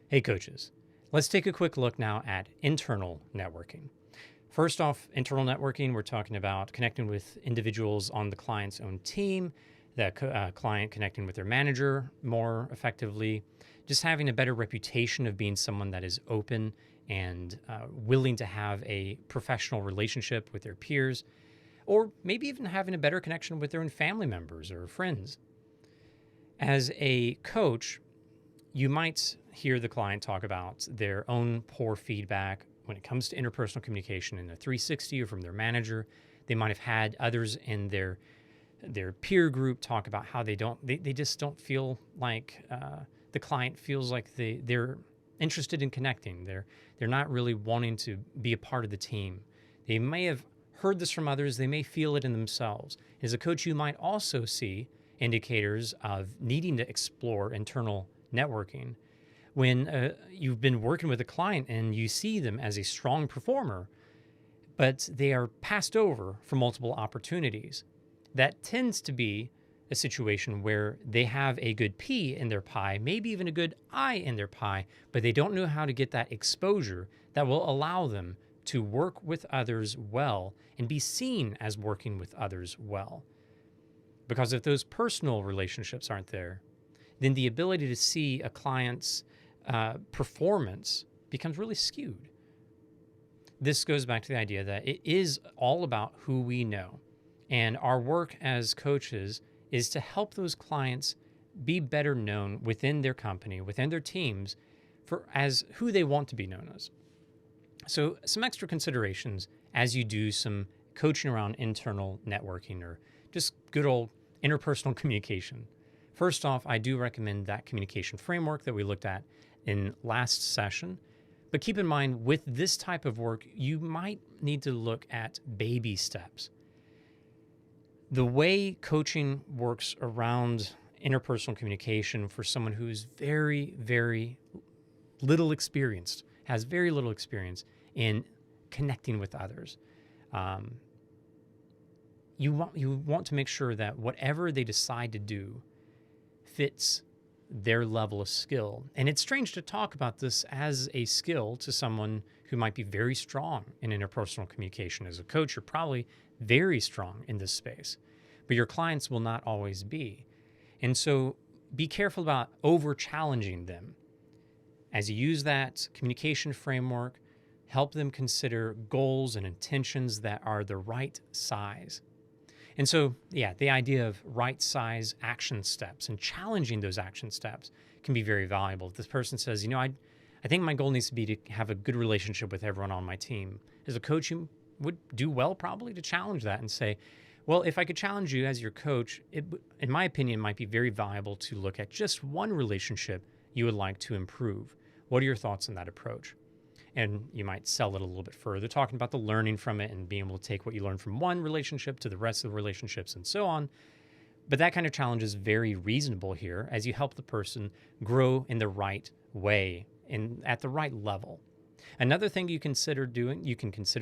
Hey coaches, let's take a quick look now at internal networking. First off, internal networking, we're talking about connecting with individuals on the client's own team, the client connecting with their manager more effectively, just having a better reputation of being someone that is open and willing to have a professional relationship with their peers, or maybe even having a better connection with their own family members or friends. As a coach, you might hear the client talk about their own poor feedback when it comes to interpersonal communication in a 360 or from their manager. They might have had others in their peer group talk about how they just don't feel like the client feels like they're interested in connecting. They're not really wanting to be a part of the team. They may have heard this from others. They may feel it in themselves. As a coach, you might also see indicators of needing to explore internal networking when you've been working with a client and you see them as a strong performer, but they are passed over for multiple opportunities. That tends to be a situation where they have a good pea in their pie, maybe even a good eye in their pie, but they don't know how to get that exposure that will allow them to work with others well and be seen as working with others well. Because if those personal relationships aren't there, then the ability to see a client's performance becomes really skewed. This goes back to the idea that it is all about who we know. And our work as coaches is to help those clients be better known within their company, within their teams, as who they want to be known as. So some extra considerations as you do some coaching around internal networking or just good old interpersonal communication. First off, I do recommend that communication framework that we looked at in last session. But keep in mind, with this type of work, you might need to look at baby steps. The way coaching works around interpersonal communication for someone who's very, very little experienced, has very little experience in connecting with others. You want to make sure that whatever they decide to do fits their level of skill. And it's strange to talk about this as a skill to someone who might be very strong in interpersonal communication. As a coach, you're probably very strong in this space, but your clients will not always be. And so be careful about over challenging them. As you use that communication framework, help them consider goals and intentions that are the right size. And so, the idea of right size action steps and challenging those action steps can be very valuable. If this person says, I think my goal needs to be to have a good relationship with everyone on my team. As a coach, you would do well probably to challenge that and say, well, if I could challenge you as your coach, it, in my opinion, might be very valuable to look at just one relationship you would like to improve. What are your thoughts on that approach? And you might sell it a little bit further, talking about the learning from it and being able to take what you learned from one relationship to the rest of the relationships and so on. But that kind of challenge is very reasonable here as you help the person grow in the right way and at the right level. Another thing you can consider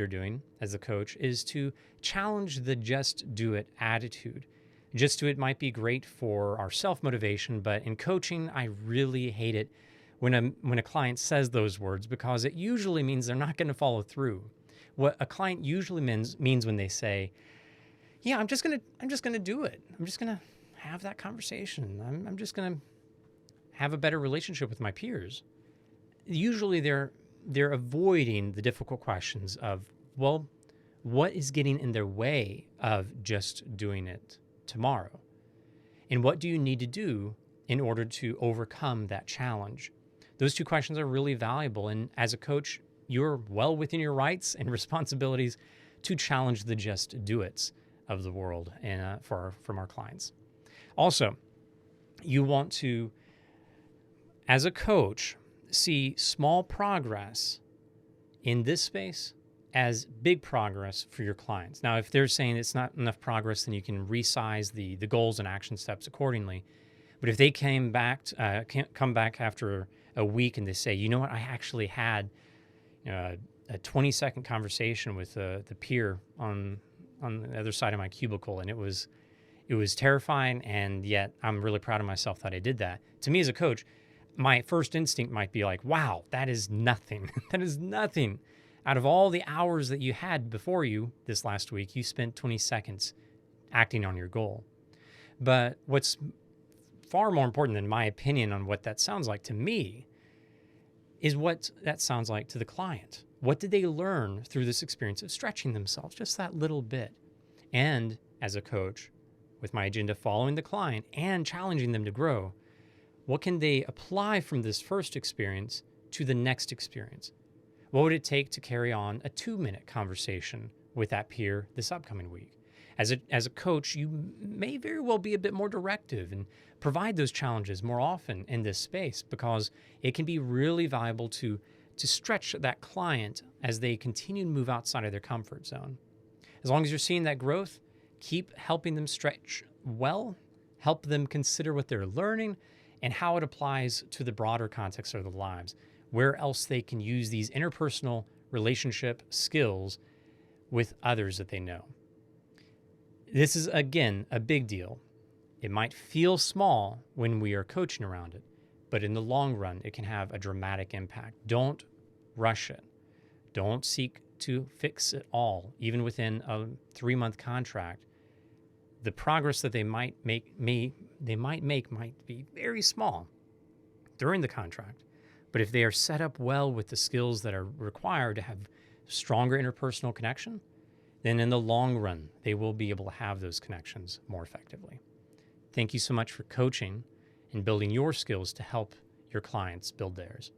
doing as a coach is to challenge the just do it attitude. Just do it might be great for our self-motivation, but in coaching, I really hate it when a client says those words, because it usually means they're not going to follow through. What a client usually means when they say, "Yeah, I'm just gonna do it. I'm just gonna have that conversation. I'm just gonna have a better relationship with my peers." Usually, they're avoiding the difficult questions of, well, what is getting in their way of just doing it tomorrow, and what do you need to do in order to overcome that challenge? Those two questions are really valuable. And as a coach, you're well within your rights and responsibilities to challenge the just do it's of the world and from our clients. Also, you want to, as a coach, see small progress in this space as big progress for your clients. Now, if they're saying it's not enough progress, then you can resize the goals and action steps accordingly. But if they come back after a week and they say, you know what, I actually had a 20-second conversation with the peer on the other side of my cubicle, and it was terrifying, and yet I'm really proud of myself that I did that. To me as a coach, my first instinct might be like, wow, that is nothing. That is nothing. Out of all the hours that you had before you this last week, you spent 20 seconds acting on your goal. But what's far more important than my opinion on what that sounds like to me is what that sounds like to the client. What did they learn through this experience of stretching themselves just that little bit? And as a coach, with my agenda following the client and challenging them to grow, what can they apply from this first experience to the next experience? What would it take to carry on a 2-minute conversation with that peer this upcoming week? As a coach, you may very well be a bit more directive and provide those challenges more often in this space, because it can be really valuable to stretch that client as they continue to move outside of their comfort zone. As long as you're seeing that growth, keep helping them stretch well, help them consider what they're learning and how it applies to the broader context of their lives, where else they can use these interpersonal relationship skills with others that they know. This is, again, a big deal. It might feel small when we are coaching around it, but in the long run, it can have a dramatic impact. Don't rush it. Don't seek to fix it all, even within a 3-month contract. The progress that they might make might be very small during the contract. But if they are set up well with the skills that are required to have stronger interpersonal connection, then in the long run, they will be able to have those connections more effectively. Thank you so much for coaching and building your skills to help your clients build theirs.